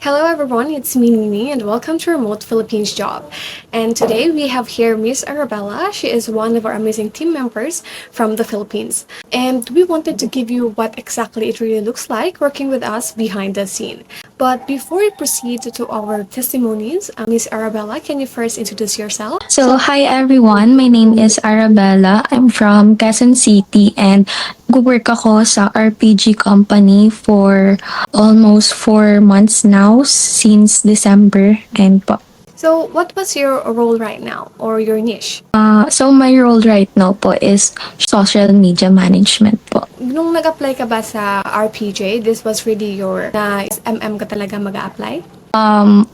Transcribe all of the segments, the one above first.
Hello everyone, it's me Nini and welcome to Remote Philippines Job. And today we have here Miss Arabella. She is one of our amazing team members from the Philippines. And we wanted to give you what exactly it really looks like working with us behind the scene. But before we proceed to our testimonies, Miss Arabella, can you first introduce yourself? So, hi everyone. My name is Arabella. I'm from Quezon City and work ako sa RPG company for almost 4 months now since December and po. So what was your role right now or your niche? So my role right now po is social media management po. Nung nag-apply ka ba sa RPJ, this was really your na MM ka talaga mag-apply?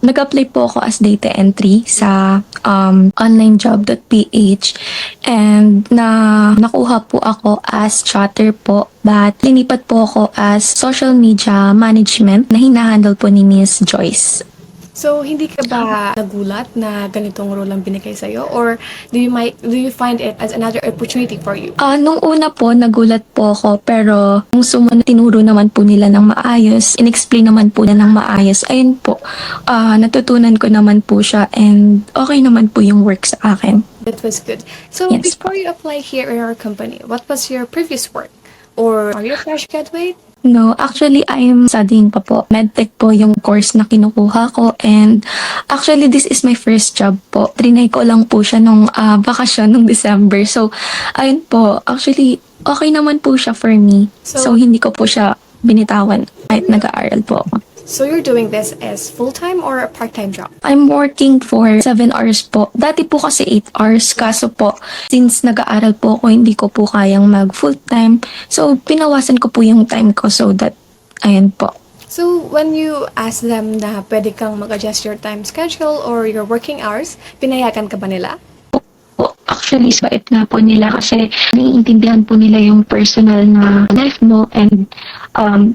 Nag-apply po ako as data entry sa onlinejob.ph and nakuha po ako as chatter po, but linipat po ako as social media management na hinahandle po ni Miss Joyce. So, hindi ka ba nagulat na ganitong role ang binigay sa'yo? Or do you find it as another opportunity for you? Nung una po, nagulat po ako, pero nung sumunod, tinuro naman po nila ng maayos, in-explain naman po nila ng maayos, ayun po, natutunan ko naman po siya and okay naman po yung work sa akin. That was good. So, Yes. before you apply here in our company, what was your previous work? Or are you a fresh graduate? No, actually, I'm studying pa po. Medtech po yung course na kinukuha ko and actually, this is my first job po. Trinay ko lang po siya nung bakasyon nung December. So, ayun po, actually, okay naman po siya for me. So, hindi ko po siya binitawan kahit nag-aaral po ako. So, you're doing this as full-time or a part-time job? I'm working for 7 hours po. Dati po kasi 8 hours. Kaso po, since nag-aaral po ako, hindi ko po kayang mag full-time. So, pinawasan ko po yung time ko so that, ayun po. So, when you ask them na pwede kang mag-adjust your time schedule or your working hours, pinayagan ka ba nila? Actually, bait nga po nila kasi naiintindihan po nila yung personal na life mo and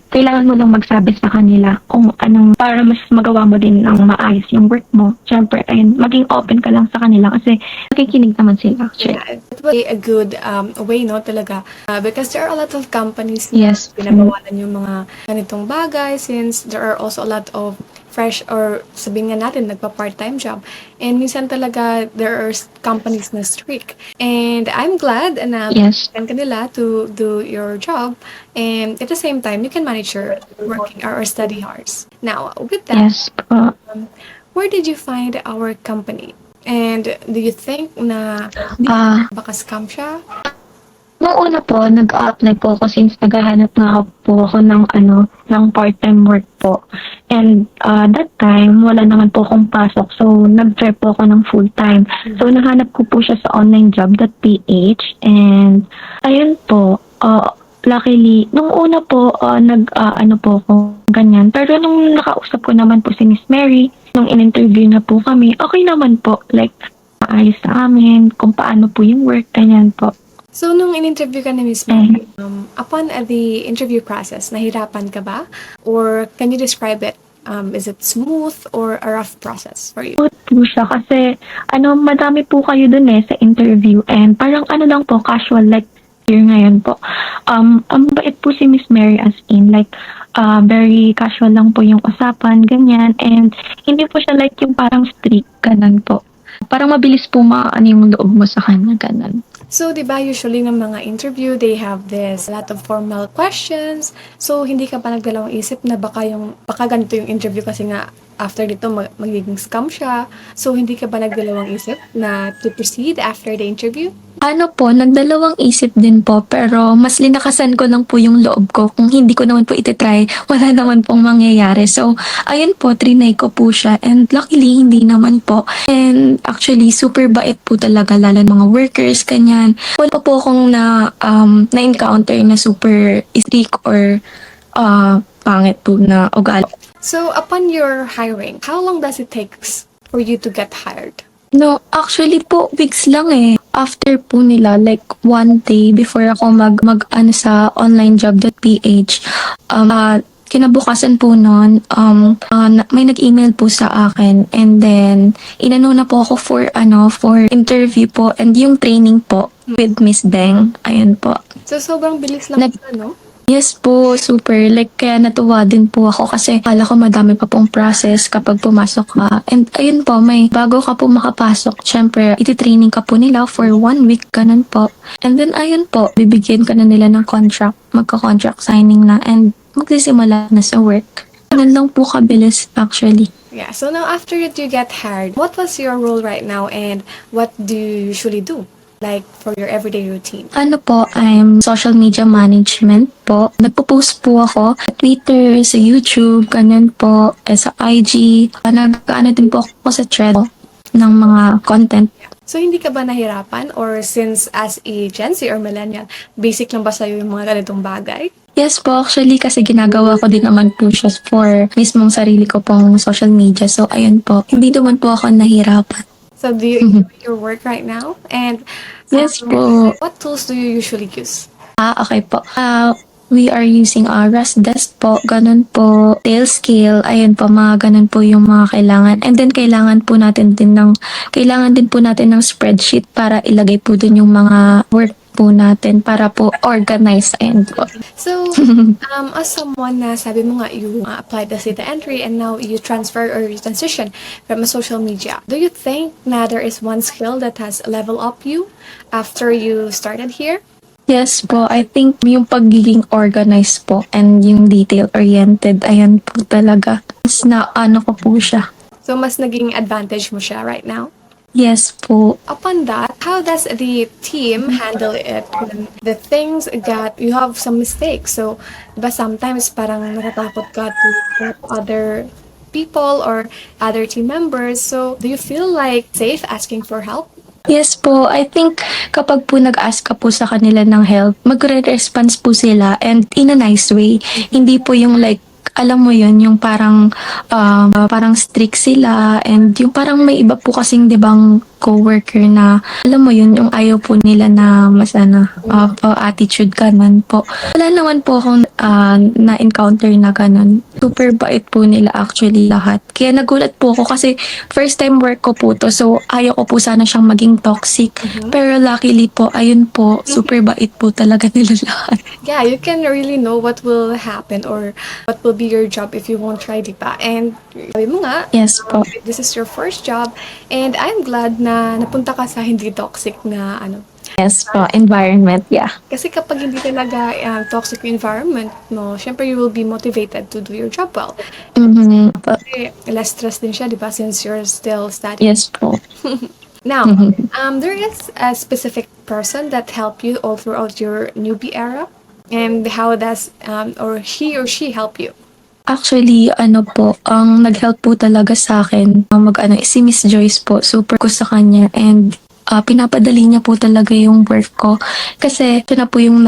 kailangan mo lang magsabi sa kanila kung anong para mas magawa mo din ng maayos yung work mo. Siyempre, ayun, maging open ka lang sa kanila kasi nakikinig naman sila actually. Yeah, it was a good way, no, talaga. Because there are a lot of companies na Yes. pinagawalan yung mga ganitong bagay since there are also a lot of fresh or sabihin nga natin nagpa-part-time job. And minsan talaga there are companies na strict. And I'm glad na Yes. ka nila to do your job. And at the same time, you can manage your working or study hours. Now, with that, Yes. where did you find our company? And do you think na baka scam siya? Nung una po, nag-apply po ako since naghahanap nga po ako ng part-time work po. And that time, wala naman po akong pasok. So, nag-try po ako ng full-time. So, nahanap ko po siya sa onlinejob.ph. And, ayun po, luckily, nung una po, po ako ganyan. Pero nung nakausap ko naman po si Miss Mary, nung in-interview na po kami, okay naman po. Like, maayos sa amin, kung paano po yung work, ganyan po. So, nung in-interview ka ni Miss Mary, upon the interview process, nahirapan ka ba? Or can you describe it? Is it smooth or a rough process for you? Po siya kasi madami po kayo dun sa interview and parang lang po casual like here ngayon po. Ang bait po si Miss Mary as in like very casual lang po yung usapan, ganyan, and hindi po siya like yung parang strict, ganun po. Parang mabilis po yung loob mo sa kanya, ganun. So, di ba, usually ng mga interview, they have this a lot of formal questions. So, hindi ka pa nagdalawang isip na baka ganito yung interview kasi nga after dito magiging scam siya. So, hindi ka ba nagdalawang isip na to proceed after the interview? Nagdalawang isip din po, pero mas linakasan ko lang po yung loob ko. Kung hindi ko naman po ititry, wala naman pong mangyayari. So, ayun po, trinay ko po siya. And luckily, hindi naman po. And actually, super bait po talaga, lalo ng mga workers, kanyan. Wala pa po akong na-encounter na super strict or pangit po na ugali. So, upon your hiring, how long does it take for you to get hired? No, actually po, weeks lang eh. After po nila, like one day before ako sa onlinejob.ph, kinabukasan po nun, may nag-email po sa akin and then inano na po ako for interview po and yung training po with Miss Deng. Ayun po. So, sobrang bilis lang siya, no? Yes po, super. Like, kaya natuwa din po ako kasi akala ko madami pa pong process kapag pumasok ka. And ayun po, may bago ka po makapasok, syempre, ititraining ka po nila for 1 week, ganun po. And then, ayun po, bibigyan ka na nila ng contract, magka-contract signing na, and magsisimula na sa work. Ganun lang po kabilis, actually. Yeah, so now after that you get hired, what was your role right now and what do you usually do? Like for your everyday routine? Ano po, I'm social media management po. Nagpo-post po ako sa Twitter, sa YouTube, ganun po, sa IG. Nag-ano din po ako sa thread ng mga content. So hindi ka ba nahirapan or since as a Gen Z or millennial, basic lang ba sa'yo yung mga ganitong bagay? Yes po, actually kasi ginagawa ko din naman po siya for mismong sarili ko pong social media. So ayun po, hindi naman po ako nahirapan. So do you enjoy your work right now? And Yes po. what tools do you usually use? Okay po. We are using Rust Desk po, ganun po, Tailscale, ayun po, mga ganun po yung mga kailangan. And then kailangan din po natin ng spreadsheet para ilagay po dun yung mga work po natin para po organize, ayun po. So, as someone na sabi mo nga, you applied as data entry and now you transfer or you transition from social media, do you think na there is one skill that has level up you after you started here? Yes po, I think yung pagiging organized po and yung detail-oriented, ayan po talaga. Mas na ano ko po siya. So, mas naging advantage mo siya right now? Yes po. Upon that, how does the team handle it when the things that you have some mistakes? So, diba sometimes parang natatakot ka to help other people or other team members. So, do you feel like safe asking for help? Yes po, I think kapag po nag-ask ka po sa kanila ng help, magre-response po sila and in a nice way. Hindi po yung like, alam mo yun, yung parang strict sila and yung parang may iba po kasing dibang co-worker na alam mo yun, yung ayaw po nila na mas attitude ganun po. Wala naman po akong na-encounter na ganun. Super bait po nila actually lahat. Kaya nagulat po ako kasi first time work ko po to, so ayaw ko po sana siyang maging toxic. Pero luckily po, ayun po, super bait po talaga nila lahat. Yeah, you can really know what will happen or what will be your job if you won't try, diba? And sabi mo nga, Yes po. this is your first job and I'm glad na napunta ka sa hindi toxic na ano. Yes po, environment, yeah. Kasi kapag hindi talaga toxic yung environment mo, syempre you will be motivated to do your job well. Mm-hmm. Kasi less stress din siya, diba? Since you're still studying. Yes po. Now, there is a specific person that helped you all throughout your newbie era, and how does or he or she help you? Actually, ano po, ang nag-help po talaga sa akin, si Miss Joyce po, super ko sa kanya, and pinapadali niya po talaga yung work ko. Kasi siya na po yung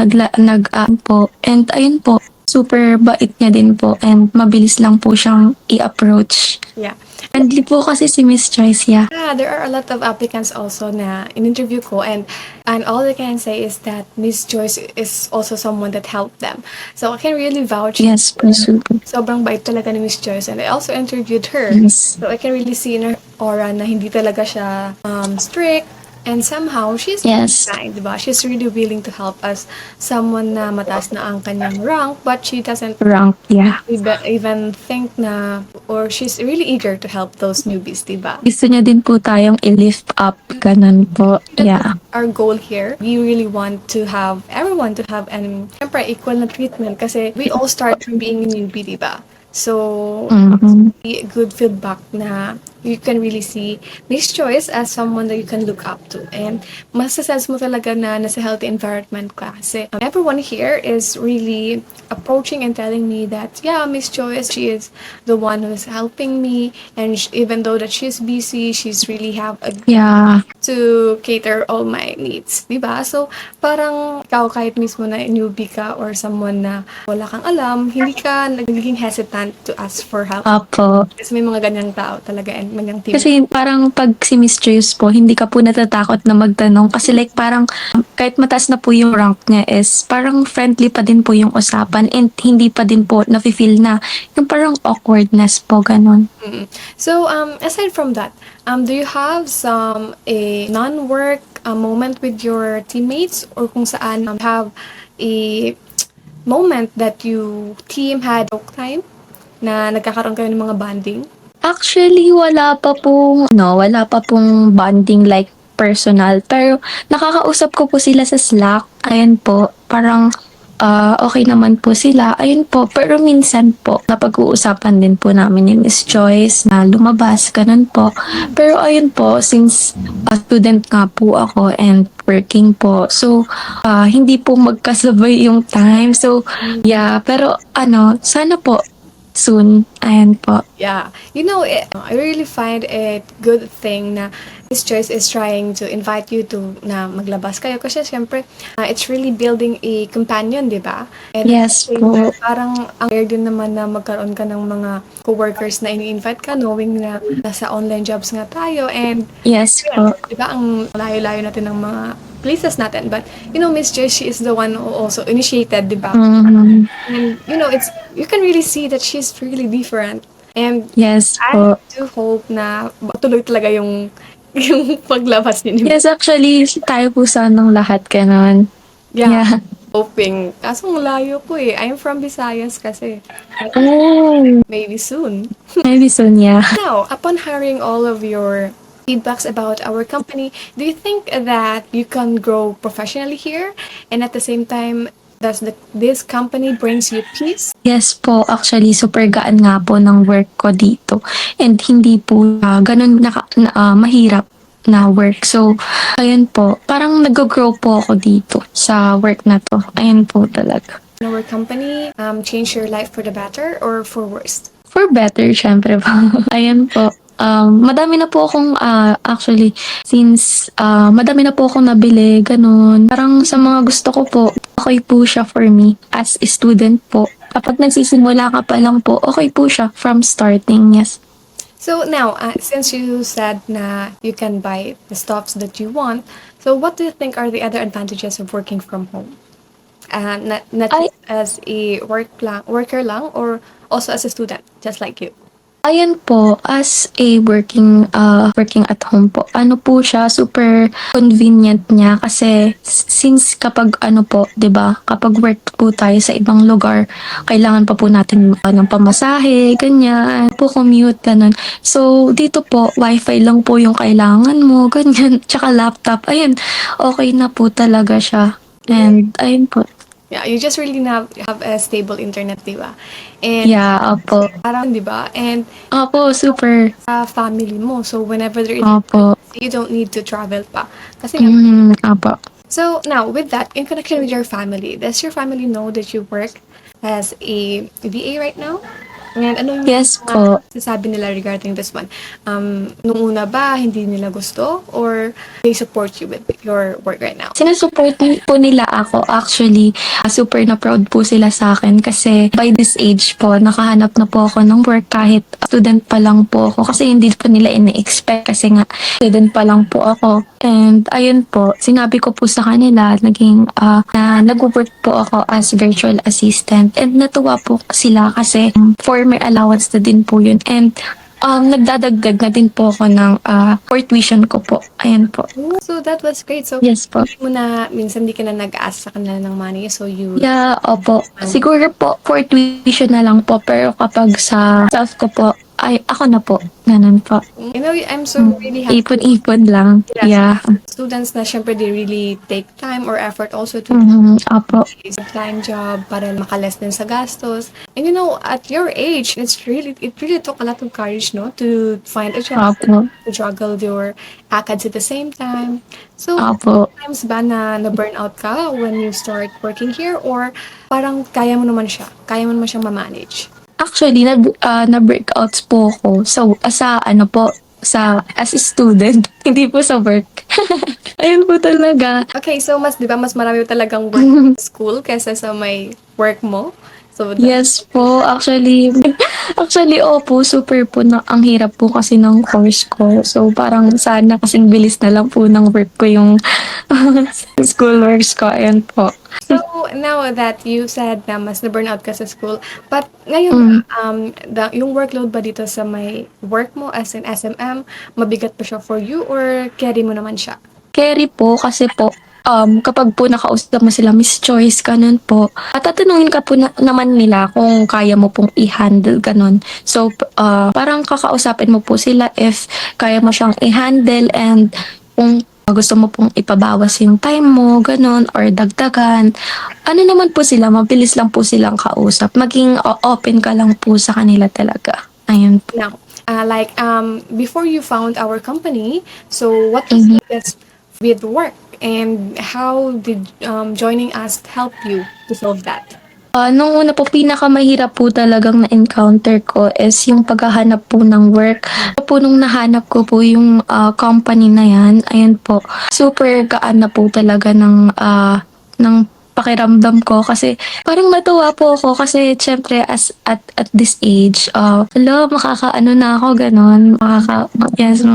po, and ayun po, super bait niya din po, and mabilis lang po siyang i-approach. Yeah. Friendly po kasi si Miss Joyce, yeah. Yeah, there are a lot of applicants also na in-interview ko and all I can say is that Miss Joyce is also someone that helped them. So I can really vouch. Yes po, super. Sobrang bait talaga ni Miss Joyce and I also interviewed her. Yes. So I can really see in her aura na hindi talaga siya strict. And somehow, she's Yes. kind, diba? She's really willing to help us. Someone na mataas na ang kanyang rank, but she doesn't Rank, yeah. even think na, or she's really eager to help those newbies, diba? Gusto niya din po tayong i-lift up, ganun po, yeah. Our goal here, we really want to have everyone to have syempre, equal na treatment kasi we all start from being a newbie, diba? So, a good feedback na you can really see Miss Joyce as someone that you can look up to. And masasense mo talaga na nasa healthy environment ka. Kasi everyone here is really approaching and telling me that, yeah, Miss Joyce, she is the one who is helping me. And even though that she's busy, she's really have a Yeah. to cater all my needs, di ba? So, parang ikaw kahit mismo na newbie ka or someone na wala kang alam, hindi ka nagiging hesitant to ask for help. Apo. Kasi may mga ganyang tao talaga and ganyang team. Kasi parang pag si Miss Joyce po, hindi ka po natatakot na magtanong. Kasi like parang kahit mataas na po yung rank niya is parang friendly pa din po yung usapan and hindi pa din po nafe-feel na yung parang awkwardness po, ganun. So, aside from that, do you have a non-work moment with your teammates or kung saan have a moment that you team had joke time na nagkakaroon kayo ng mga bonding? Actually, wala pa pong bonding like personal. Pero nakakausap ko po sila sa Slack. Ayan po, parang okay naman po sila. Ayun po, pero minsan po, napag-uusapan din po namin yung Miss Joyce na lumabas, ganun po. Pero ayun po, since student nga po ako and working po. So, hindi po magkasabay yung time. So, yeah. Pero sana po soon. Ayan po. Yeah. You know, I really find it good thing na Miss Joyce is trying to invite you to na maglabas kayo kasi syempre it's really building a companion, di ba? And Yes at the same po. time, parang ang rare din naman na magkaroon ka ng mga coworkers na ini-invite ka knowing na nasa online jobs nga tayo and Yes po. di ba ang layo-layo natin ng mga places natin. But, you know, Miss Joyce, she is the one who also initiated, di ba? Mhm. And, you know, you can really see that she's really different. And Yes I po. do hope na tuloy talaga yung yung paglabas ninyo. Yes, actually, tayo po sanang lahat ganon. Yeah. Yeah. Hoping. Kaso ang layo po eh. I'm from Visayas kasi. Oh, Maybe soon. maybe soon, yeah. Now, upon hearing all of your feedbacks about our company, do you think that you can grow professionally here? And at the same time, does this company brings you peace? Yes po, actually, super gaan nga po ng work ko dito. And hindi po ganun mahirap na work. So, ayun po, parang nag-grow po ako dito sa work na to. Ayun po talaga. Our company change your life for the better or for worse? For better, syempre po. Ayun po. Madami na po akong, actually, since madami na po akong nabili, ganun. Parang sa mga gusto ko po, okay po siya for me as a student po. Kapag nagsisimula ka pa lang po, okay po siya from starting, yes. So now, since you said na you can buy the stuffs that you want, so what do you think are the other advantages of working from home? Not Ay- as a worker lang, or also as a student, just like you. Ayan po, as a working at home po, ano po siya, super convenient niya kasi since kapag ano po, 'di ba, kapag work po tayo sa ibang lugar, kailangan pa po natin ng pamasahe, ganyan, po commute, ganun. So, dito po, wifi lang po yung kailangan mo, ganyan, tsaka laptop, ayun, okay na po talaga siya. And, ayun po. Yeah, you just really have a stable internet, di ba? And Yeah, opo. parang, di ba? And Opo, super. family mo, so whenever there is, Opo. you don't need to travel pa. Kasi nga, Opo. so now, with that, in connection with your family, does your family know that you work as a VA right now? And ano yung Yes mga po. sasabi nila regarding this one? Nung una ba, hindi nila gusto? Or they support you with your work right now? Sinusupport po nila ako. Actually, super na proud po sila sa akin kasi by this age po, nakahanap na po ako ng work kahit student pa lang po ako. Kasi hindi po nila ini-expect kasi nga student pa lang po ako. And ayun po, sinabi ko po sa kanila, na nag-work po ako as virtual assistant. And natuwa po sila kasi for my allowance na din po yun. And nagdadagdag na din po ako ng for tuition ko po. Ayan po. So that was great. So, Yes po. hindi mo na, minsan di ka na nag-ask sa kanila ng money, so you... Yeah, opo. Siguro po, for tuition na lang po. Pero kapag sa self ko po, ay ako na po. Ganun po. You know, I'm so really happy. Ipon-ipon lang. Yes. Yeah. Students na syempre they really take time or effort also to Opo. a time job para makaless din sa gastos. And you know, at your age, it really took a lot of courage, no, to find a job, Opo. to juggle your ACADS at the same time. So, Opo. times ba na burnout ka when you start working here, or parang kaya mo naman siyang ma-manage? Actually, na-breakouts po ako. So, as a student, hindi po sa work. Ayun po talaga. Okay, so di ba, mas marami talagang work sa school kaysa sa may work mo? So, Yes po, actually, opo, super po na, ang hirap po kasi ng course ko. So, parang sana kasing bilis na lang po ng work ko yung school works ko. Ayan po. So, now that you said na mas na-burnout ka sa school, but ngayon, yung workload ba dito sa may work mo as in SMM, mabigat pa siya for you or carry mo naman siya? Carry po kasi po, kapag po nakausap mo sila, Miss Joyce, ganun po. At tatanungin ka po naman nila kung kaya mo pong i-handle, ganun. So, parang kakausapin mo po sila if kaya mo siyang i-handle and kung gusto mo pong ipabawas yung time mo, ganun, or dagdagan. Ano naman po sila, mabilis lang po silang kausap. Maging open ka lang po sa kanila talaga. Ayun po. Now, before you found our company, so what was the best with work, and how did joining us help you to solve that? Nung una po, pinakamahirap po talagang na-encounter ko is yung paghahanap po ng work. Po nung nahanap ko po yung company na yan, ayan po, super gaan na po talaga ng pakiramdam ko kasi parang natuwa po ako kasi syempre at this age, makakaano na ako ganon, yes,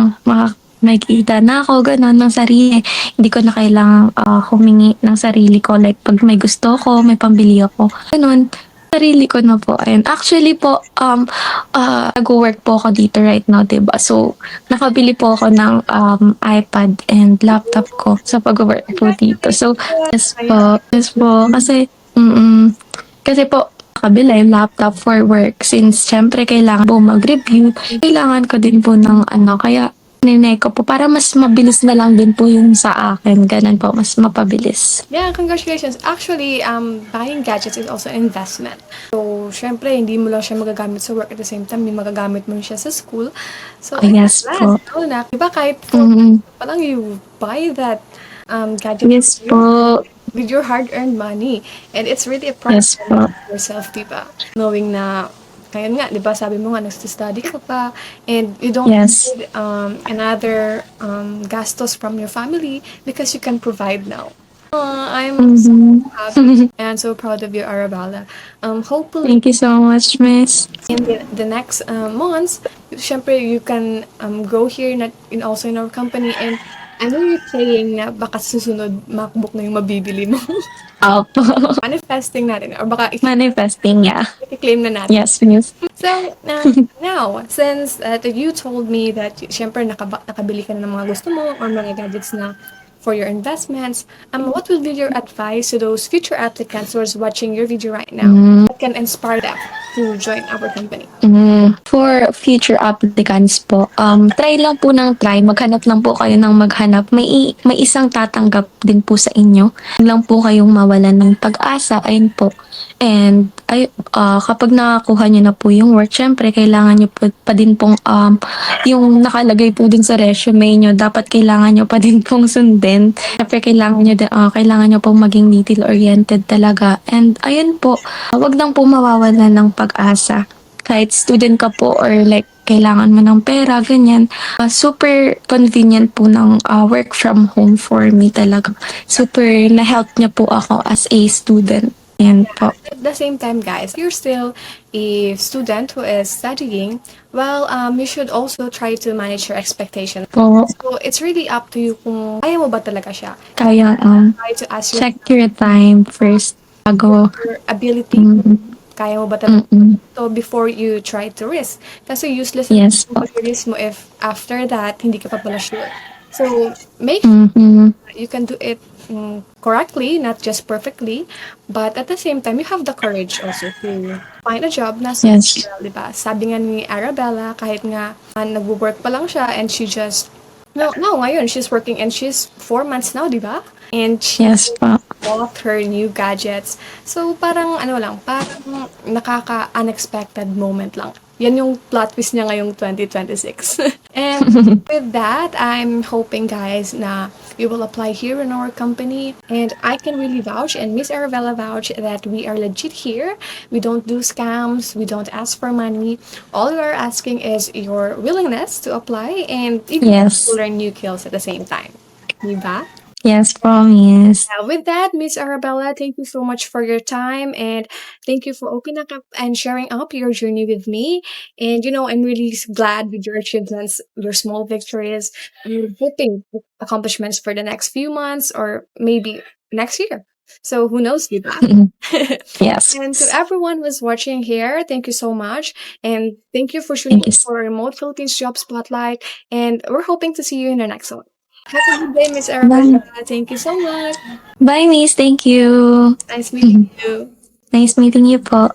makikita na ako ganon ng sarili. Hindi ko na kailangang humingi ng sarili ko. Like, pag may gusto ko, may pambili ako. Ganun, sarili ko na po. And actually po, nag-work po ako dito right now, diba? So, nakabili po ako ng iPad and laptop ko sa pag-work po dito. So, yes po. Yes po. Kasi po, kabila yung laptop for work. Since syempre kailangan po mag-review, kailangan ko din po ng kaya ninay ko po para mas mabilis na lang din po yung sa akin. Ganun po, mas mapabilis. Yeah, congratulations. Actually, buying gadgets is also an investment. So, syempre, hindi mo lang siya magagamit sa work at the same time, may magagamit mo rin siya sa school. So, Yes po. lalo na, diba kahit for pa lang you buy that gadget Yes po. with your hard-earned money. And it's really a pride Yes po. for yourself, diba? Knowing na, kaya nga, di ba, sabi mo nga, nag-study ka pa, and you don't Yes. need another gastos from your family because you can provide now. I'm so happy and so proud of you, Arabella. Hopefully, Thank you so much, Miss. in the next months, syempre, you can go here also in our company, and I know you're saying na baka susunod MacBook na yung mabibili mo. Opo. Manifesting natin, or baka Manifesting, yeah. i-claim na natin. Yes, Miss. So, now, since you told me that, syempre, nakabili ka na ng mga gusto mo or mga gadgets na for your investments, what will be your advice to those future applicants who are watching your video right now that can inspire them to join our company? For future applicants po, try lang po ng try. Maghanap lang po kayo ng maghanap. May isang tatanggap din po sa inyo. Huwag lang po kayong mawalan ng pag-asa. Ayun po. And kapag nakakuha nyo na po yung work, syempre kailangan nyo pa din pong yung nakalagay po din sa resume nyo, dapat kailangan nyo pa din pong sundin. Syempre kailangan nyo pong maging detail-oriented talaga. And ayun po, wag lang po mawawalan ng pag-asa. Kahit student ka po or like kailangan mo ng pera, ganyan. Super convenient po ng work from home for me talaga. Super na-help niya po ako as a student. Yan po. At the same time, guys, if you're still a student who is studying, well, you should also try to manage your expectations. Po, So, it's really up to you kung kaya mo ba talaga siya. kaya Try to ask your check your time first bago. ability. Kaya mo ba talaga to before you try to risk. Kasi useless na Yes po. yung risk mo if after that, hindi ka pa pala sure. So, make you can do it correctly, not just perfectly, but at the same time, you have the courage also to find a job na Yes. di ba? Sabi nga ni Arabella, kahit nga nag-work pa lang siya and she just, no, ngayon, she's working and she's 4 months now, di ba? And she Yes po. bought her new gadgets. So, parang parang nakaka-unexpected moment lang. Yan yung plot twist niya ngayong 2026. And with that, I'm hoping, guys, na you will apply here in our company. And I can really vouch, and Miss Arabella vouch, that we are legit here. We don't do scams. We don't ask for money. All we are asking is your willingness to apply and even Yes. to learn new skills at the same time. Diba? Yes, promise. With that, Miss Arabella, thank you so much for your time, and thank you for opening up and sharing up your journey with me. And I'm really glad with your achievements, your small victories. I'm hoping accomplishments for the next few months or maybe next year. So who knows, diba? Yes. And to everyone who's watching here, thank you so much. And thank you for tuning Thank you. in for Remote Philippines Job Spotlight. And we're hoping to see you in the next one. Have a good day, Miss Arabella. Thank you so much. Bye, Miss. Thank you. Nice meeting you. Nice meeting you po.